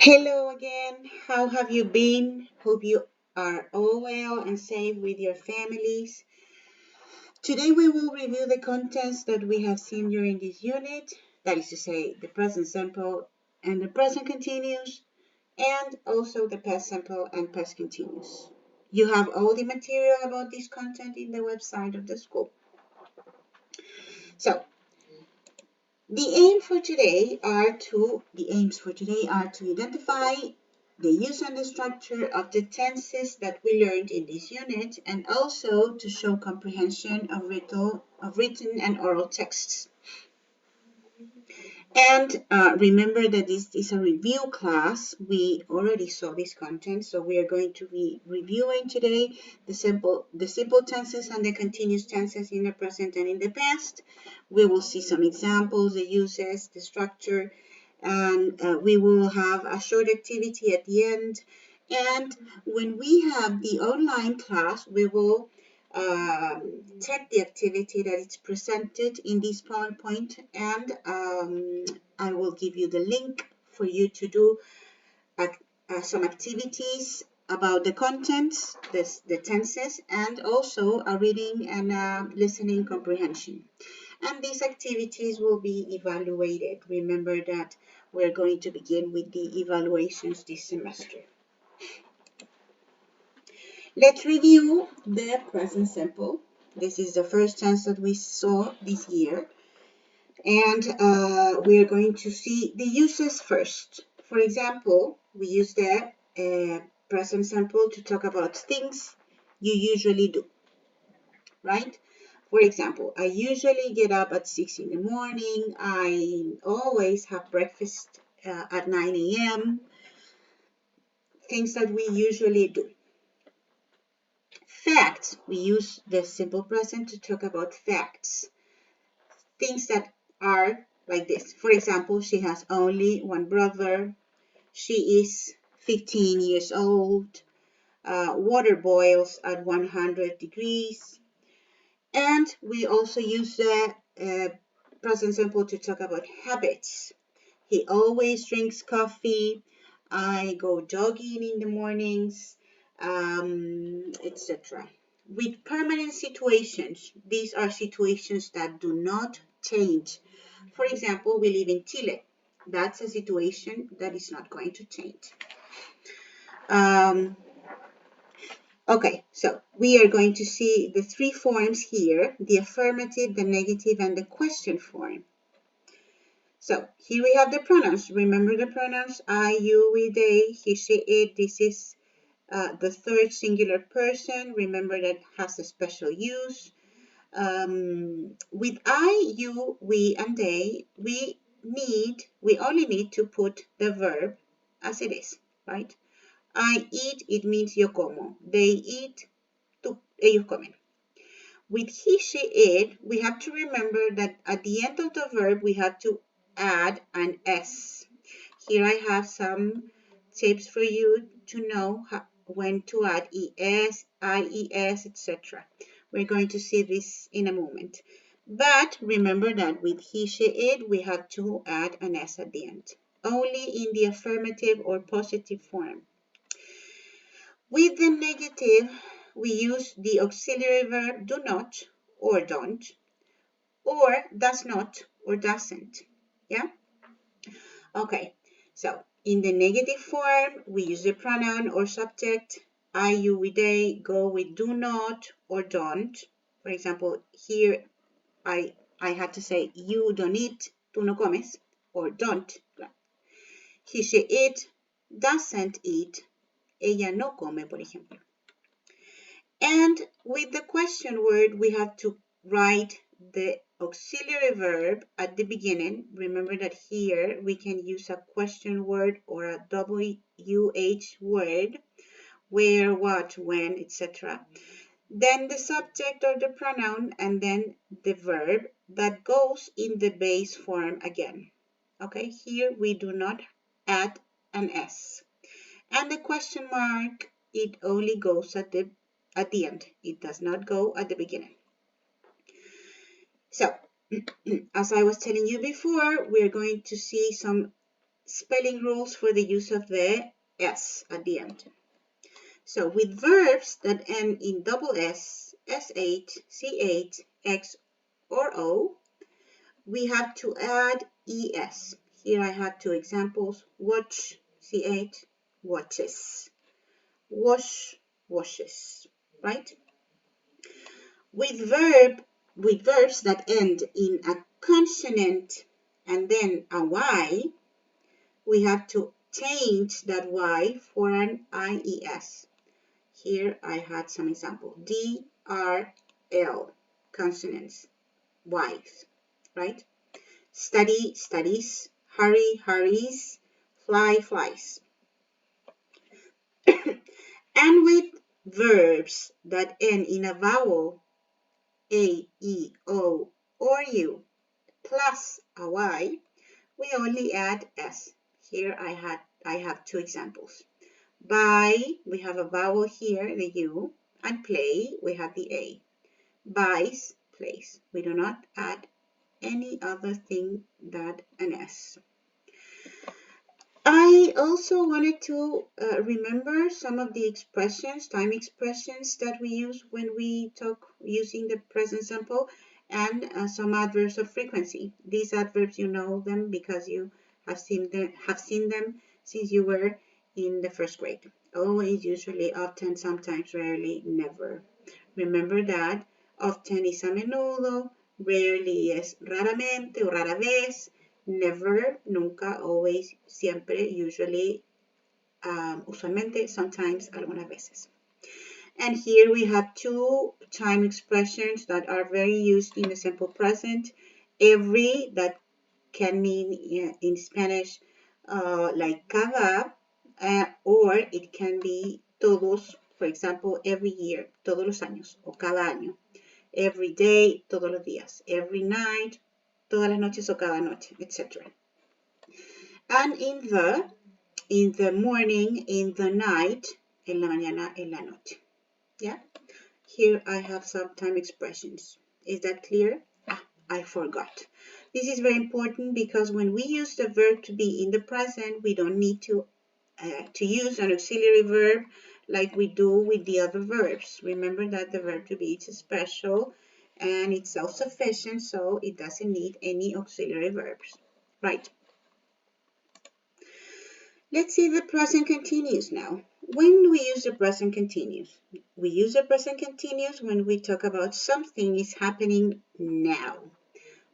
Hello again. How have you been? Hope you are all well and safe with your families. Today we will review the contents that we have seen during this unit, that is to say, the present simple and the present continuous, and also the past simple and past continuous. You have all the material about this content in the website of the school. So, the aims for today are to identify the use and the structure of the tenses that we learned in this unit, and also to show comprehension of written and oral texts. And remember that this is a review class. We already saw this content, so we are going to be reviewing today the simple tenses and the continuous tenses in the present and in the past. We will see some examples, the uses, the structure, and we will have a short activity at the end. And when we have the online class, we will check the activity that is presented in this PowerPoint, and I will give you the link for you to do some activities about the contents, the tenses, and also a reading and listening comprehension. And these activities will be evaluated. Remember that we're going to begin with the evaluations this semester. Let's review the present simple. This is the first tense that we saw this year. And we are going to see the uses first. For example, we use the present simple to talk about things you usually do, right? For example, I usually get up at 6 in the morning. I always have breakfast at 9 a.m. Things that we usually do. Facts. We use the simple present to talk about facts. Things that are like this. For example, she has only one brother. She is 15 years old. Water boils at 100 degrees. And we also use the present simple to talk about habits. He always drinks coffee. I go jogging in the mornings, etc. With permanent situations, these are situations that do not change. For example, we live in Chile. That's a situation that is not going to change. Okay, so we are going to see the three forms here, the affirmative, the negative, and the question form. So here we have the pronouns. Remember the pronouns I, you, we, they, he, she, it. This is the third singular person. Remember that has a special use. With I, you, we, and they, we only need to put the verb as it is, right? I eat, it means yo como. They eat, ellos comen. With he, she, it, we have to remember that at the end of the verb, we have to add an S. Here I have some tips for you to know when to add ES, IES, etc. We're going to see this in a moment. But remember that with he, she, it, we have to add an S at the end, only in the affirmative or positive form. With the negative, we use the auxiliary verb do not or don't, or does not or doesn't. Yeah? Okay, so in the negative form, we use the pronoun or subject I, you, we, they, go with do not or don't. For example, here I had to say you don't eat, tú no comes, or don't. He, she, it doesn't eat, ella no come, por ejemplo. And with the question word, we have to write the auxiliary verb at the beginning. Remember that here we can use a question word or a WH word, where, what, when, etc. Then the subject or the pronoun, and then the verb that goes in the base form again. Okay, here we do not add an S. And the question mark, it only goes at the end. It does not go at the beginning. So As I was telling you before, we're going to see some spelling rules for the use of the S at the end. So with verbs that end in double S, SH, CH, X, or O, we have to add ES. Here I have two examples. Watch, CH, watches. Wash, washes, right? With verbs that end in a consonant and then a Y, we have to change that Y for an IES. Here I had some example. D, R, L, consonants, Y's, right? Study, studies, hurry, hurries, fly, flies. And with verbs that end in a vowel, A, E, O, or U, plus a Y, we only add S. Here I have two examples. Buy, we have a vowel here, the U, and play, we have the A. Buys, plays. We do not add any other thing than an S. I also wanted to remember some of the expressions, time expressions that we use when we talk using the present simple, and some adverbs of frequency. These adverbs, you know them because you have seen them since you were in the first grade. Always, usually, often, sometimes, rarely, never. Remember that often is a menudo, rarely es raramente o rara vez, never, nunca, always, siempre, usually, usualmente, sometimes, algunas veces. And here we have two time expressions that are very used in the simple present. Every, that can mean in Spanish like cada, or it can be todos, for example, every year, todos los años, o cada año. Every day, todos los días. Every night, todas las noches o cada noche, etc. And in the morning, in the night, en la mañana, en la noche. Yeah? Here I have some time expressions. Is that clear? I forgot. This is very important because when we use the verb to be in the present, we don't need to use an auxiliary verb like we do with the other verbs. Remember that the verb to be is special and it's self-sufficient, so it doesn't need any auxiliary verbs, right? Let's see the present continuous now. When do we use the present continuous? We use the present continuous when we talk about something is happening now.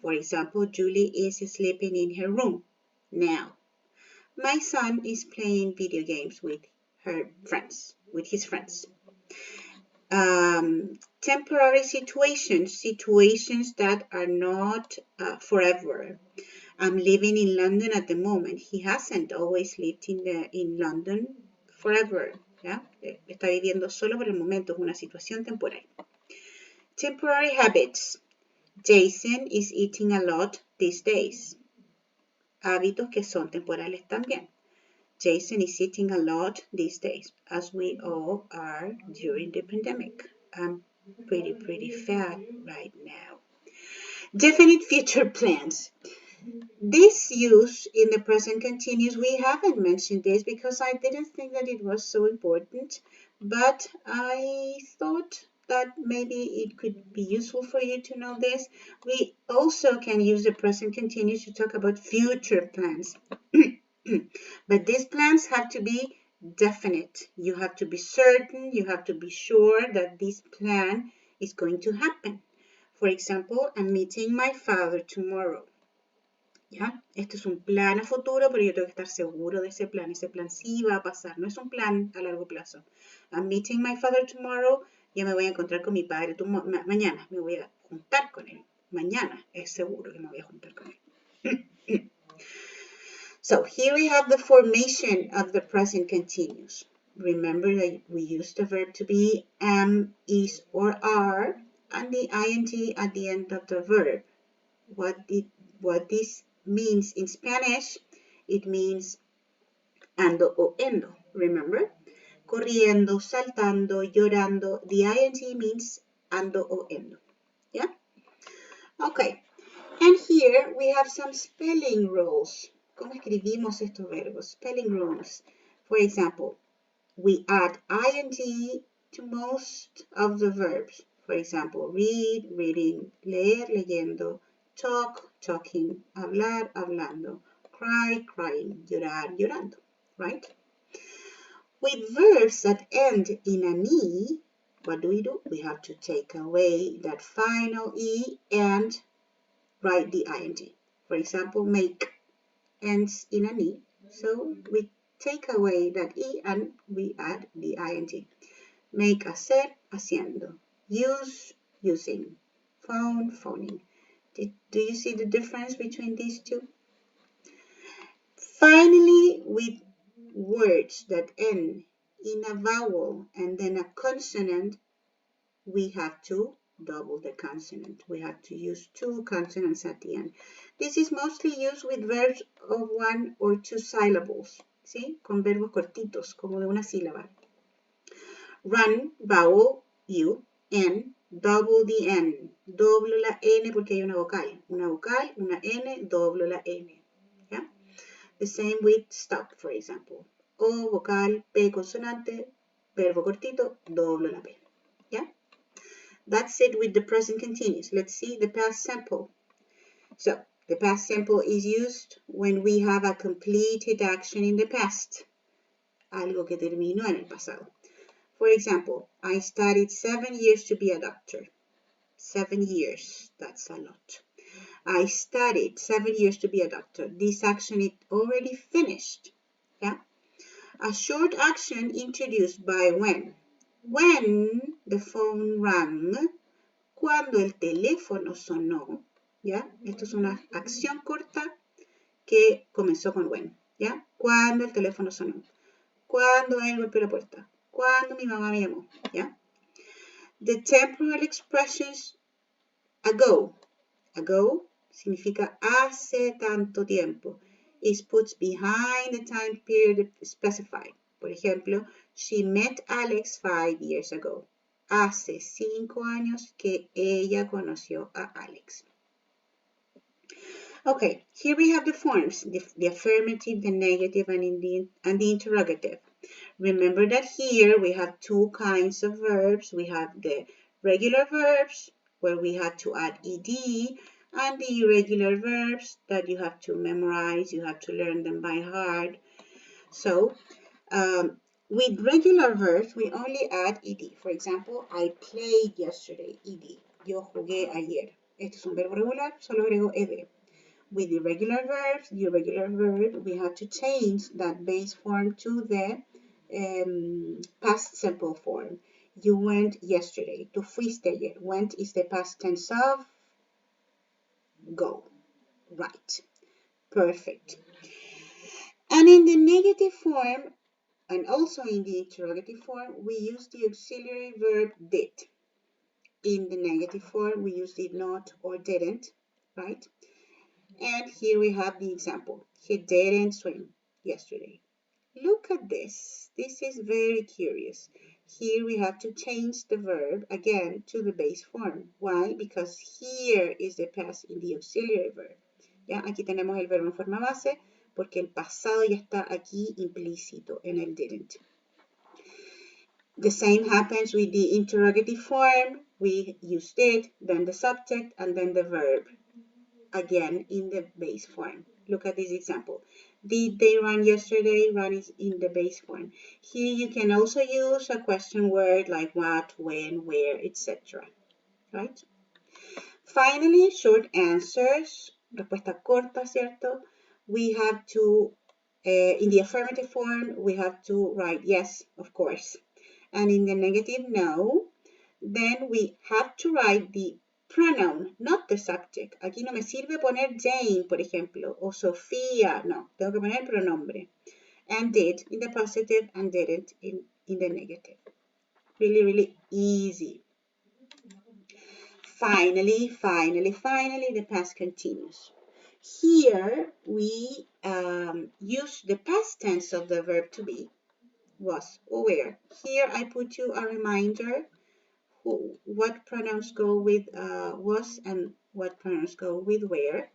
For example, Julie is sleeping in her room now. My son is playing video games with his friends. Temporary situations that are not forever. I'm living in London at the moment. He hasn't always lived in London forever. ¿Ya? Está viviendo solo por el momento, es una situación temporal. Temporary habits. Jason is eating a lot these days. Hábitos que son temporales también. Jason is eating a lot these days, as we all are during the pandemic. I'm pretty fat right now. Definite future plans. This use in the present continuous, we haven't mentioned this because I didn't think that it was so important, but I thought that maybe it could be useful for you to know this. We also can use the present continuous to talk about future plans. But these plans have to be definite. You have to be certain, you have to be sure that this plan is going to happen. For example, I'm meeting my father tomorrow. ¿Ya? Esto es un plan a futuro, pero yo tengo que estar seguro de ese plan. Ese plan sí va a pasar, no es un plan a largo plazo. I'm meeting my father tomorrow. Ya me voy a encontrar con mi padre mañana. Me voy a juntar con él. Mañana es seguro que me voy a juntar con él. So here we have the formation of the present continuous. Remember that we use the verb to be am, is, or are, and the ing at the end of the verb. What this means in Spanish, it means ando o endo. Remember? Corriendo, saltando, llorando. The ing means ando o endo. Yeah? Okay. And here we have some spelling rules. ¿Cómo escribimos estos verbos? Spelling rules. For example, we add ing to most of the verbs. For example, read, reading, leer, leyendo, talk, talking, hablar, hablando, cry, crying, llorar, llorando, right? With verbs that end in an E, what do? We have to take away that final E and write the ing. For example, make ends in an E, so we take away that E and we add the ing. Make, hacer, haciendo. Use, using. Phone, phoning. Do you see the difference between these two? Finally, with words that end in a vowel and then a consonant, we have to double the consonant. We have to use two consonants at the end. This is mostly used with verbs of one or two syllables, ¿sí? Con verbos cortitos, como de una sílaba. Run, vowel, U, N, double the N. Doblo la N porque hay una vocal. Una vocal, una N, doblo la N. ¿Ya? The same with stop, for example. O, vocal, P, consonante, verbo cortito, doblo la P. ¿Ya? That's it with the present continuous. Let's see the past simple. So, the past simple is used when we have a completed action in the past. Algo que terminó en el pasado. For example, I studied 7 years to be a doctor. 7 years, that's a lot. I studied 7 years to be a doctor. This action is already finished. Yeah? A short action introduced by when. When the phone rang, cuando el teléfono sonó, ¿ya? Esto es una acción corta que comenzó con when, ¿ya? Cuando el teléfono sonó, cuando él golpeó la puerta, cuando mi mamá me llamó, ¿ya? The temporal expressions ago. Ago significa hace tanto tiempo. Is put behind the time period specified. Por ejemplo, she met Alex 5 years ago. Hace 5 años que ella conoció a Alex. Okay, here we have the forms, the affirmative, the negative, and the interrogative. Remember that here we have two kinds of verbs. We have the regular verbs, where we have to add ed, and the irregular verbs that you have to memorize, you have to learn them by heart. So, with regular verbs, we only add ed. For example, I played yesterday, ed. Yo jugué ayer. Esto es un verbo regular, solo agrego ed. With irregular verbs, the irregular verb, we have to change that base form to the past simple form. You went yesterday. Tú fuiste ayer. Went is the past tense of go. Right. Perfect. And in the negative form, and also in the interrogative form, we use the auxiliary verb did. In the negative form, we use did not or didn't, right? And here we have the example. He didn't swim yesterday. Look at this. This is very curious. Here we have to change the verb again to the base form. Why? Because here is the past in the auxiliary verb. ¿Ya? Aquí tenemos el verbo en forma base porque el pasado ya está aquí implícito en el didn't. The same happens with the interrogative form. We use did, then the subject, and then the verb. Again in the base form. Look at this example. Did they run yesterday? Run is in the base form. Here you can also use a question word like what, when, where, etc. Right? Finally, short answers. Respuesta corta, ¿cierto? We have to, in the affirmative form, we have to write yes, of course. And in the negative, no. Then we have to write the pronoun, not the subject. Aquí no me sirve poner Jane, por ejemplo, o Sofía. No, tengo que poner pronombre. And did in the positive and didn't in the negative. Really, really easy. Finally, the past continuous. Here we use the past tense of the verb to be, was or were. Here I put you a reminder who. What pronouns go with was and what pronouns go with where.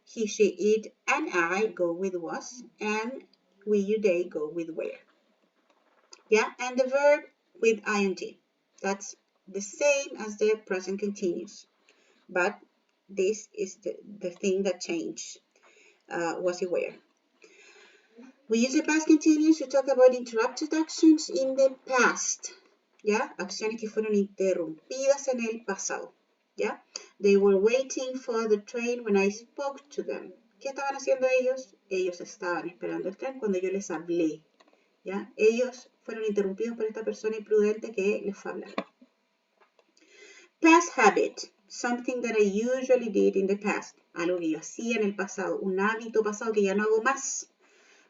He, she, it, and I go with was, and we, you, they go with where. Yeah, and the verb with ing. That's the same as the present continuous, but this is the thing that changed. Was it where? We use the past continuous to talk about interrupted actions in the past. ¿Ya? Acciones que fueron interrumpidas en el pasado. ¿Ya? They were waiting for the train when I spoke to them. ¿Qué estaban haciendo ellos? Ellos estaban esperando el tren cuando yo les hablé. ¿Ya? Ellos fueron interrumpidos por esta persona imprudente que les fue a hablar. Past habit. Something that I usually did in the past. Algo que yo hacía en el pasado. Un hábito pasado que ya no hago más.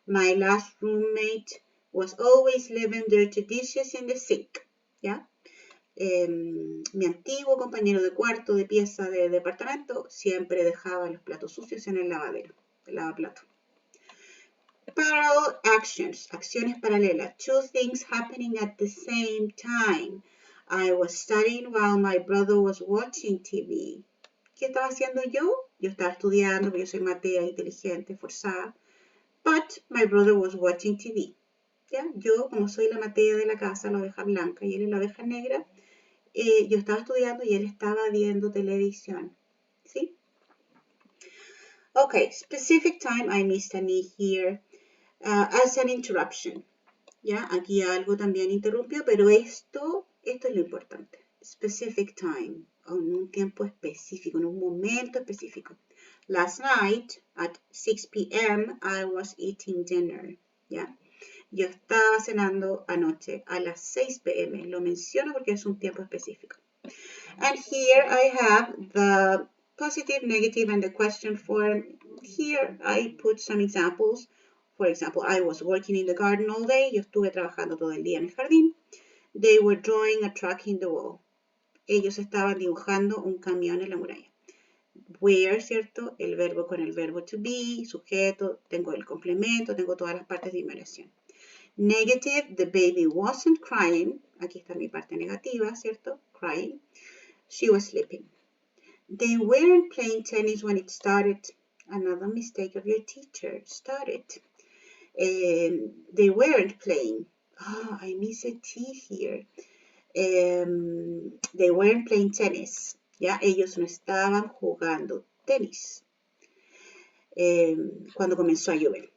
My last roommate was always leaving dirty dishes in the sink. ¿Ya? Mi antiguo compañero de cuarto, de pieza, de departamento, siempre dejaba los platos sucios en el lavadero, el lavaplato. Parallel actions, acciones paralelas. Two things happening at the same time. I was studying while my brother was watching TV. ¿Qué estaba haciendo yo? Yo estaba estudiando, porque yo soy matea, inteligente, forzada. But my brother was watching TV. ¿Ya? Yo, como soy la matea de la casa, la oveja blanca, y él es la oveja negra, yo estaba estudiando y él estaba viendo televisión. ¿Sí? Okay, specific time, I missed a knee here. As an interruption. ¿Ya? Aquí algo también interrumpió, pero esto es lo importante. Specific time, en un tiempo específico, en un momento específico. Last night, at 6 p.m., I was eating dinner. ¿Ya? Yo estaba cenando anoche a las 6 p.m. Lo menciono porque es un tiempo específico. And here I have the positive, negative, and the question form. Here I put some examples. For example, I was working in the garden all day. Yo estuve trabajando todo el día en el jardín. They were drawing a truck in the wall. Ellos estaban dibujando un camión en la muralla. Where, ¿cierto? El verbo con el verbo to be, sujeto, tengo el complemento, tengo todas las partes de inmediación. Negative, the baby wasn't crying. Aquí está mi parte negativa, ¿cierto? Crying. She was sleeping. They weren't playing tennis when it started. Another mistake of your teacher. Started. They weren't playing. Oh, I miss a T here. They weren't playing tennis. ¿Ya? Ellos no estaban jugando tenis. Cuando comenzó a llover.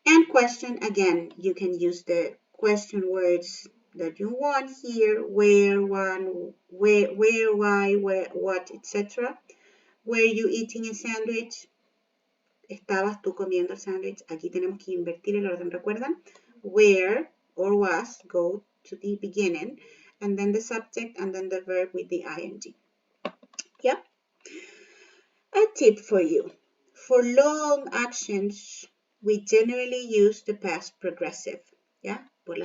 And question, again, you can use the question words that you want here, where, when, where, why, where, what, etc. Were you eating a sandwich? ¿Estabas tú comiendo el sándwich? Aquí tenemos que invertir el orden, ¿recuerdan? Where or was go to the beginning, and then the subject, and then the verb with the ing. Yeah? A tip for you. For long actions, we generally use the past progressive. ¿Ya? Para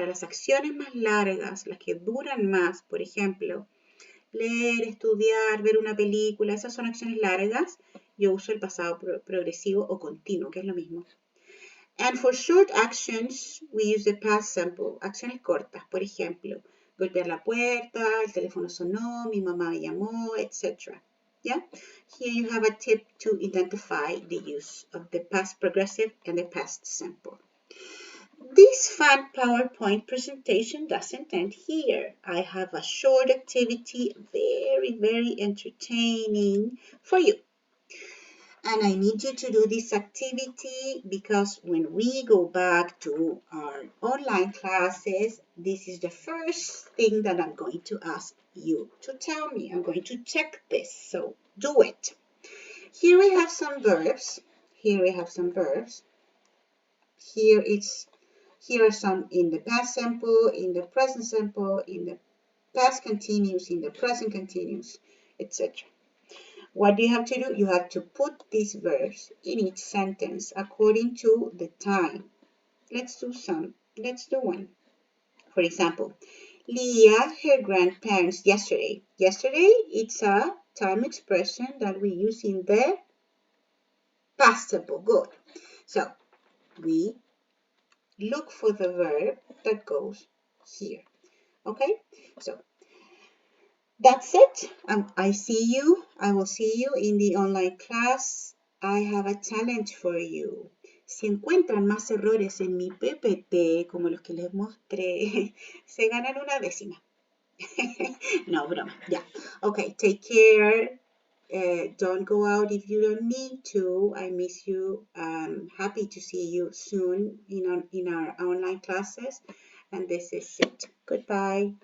las acciones más largas, las que duran más, por ejemplo, leer, estudiar, ver una película, esas son acciones largas. Yo uso el pasado progresivo o continuo, que es lo mismo. And for short actions, we use the past simple. Acciones cortas, por ejemplo, golpear la puerta, el teléfono sonó, mi mamá me llamó, etc. Yeah? Here you have a tip to identify the use of the past progressive and the past simple. This fun PowerPoint presentation doesn't end here. I have a short activity, very, very entertaining for you. And I need you to do this activity because when we go back to our online classes, this is the first thing that I'm going to ask you to tell me. I'm going to check this, so do it. Here we have some verbs. Here are some in the past simple, in the present simple, in the past continuous, in the present continuous, etc. What do you have to do? You have to put these verbs in each sentence according to the time. Let's do one. For example, Leah, her grandparents yesterday. Yesterday, it's a time expression that we use in the past simple. Good. So, we look for the verb that goes here. Okay? So, That's it. I see you. I will see you in the online class. I have a challenge for you. Si encuentran más errores en mi PPT, como los que les mostré, se ganan una décima. No, broma. Yeah. Okay, take care. Don't go out if you don't need to. I miss you. I'm happy to see you soon in our online classes. And this is it. Goodbye.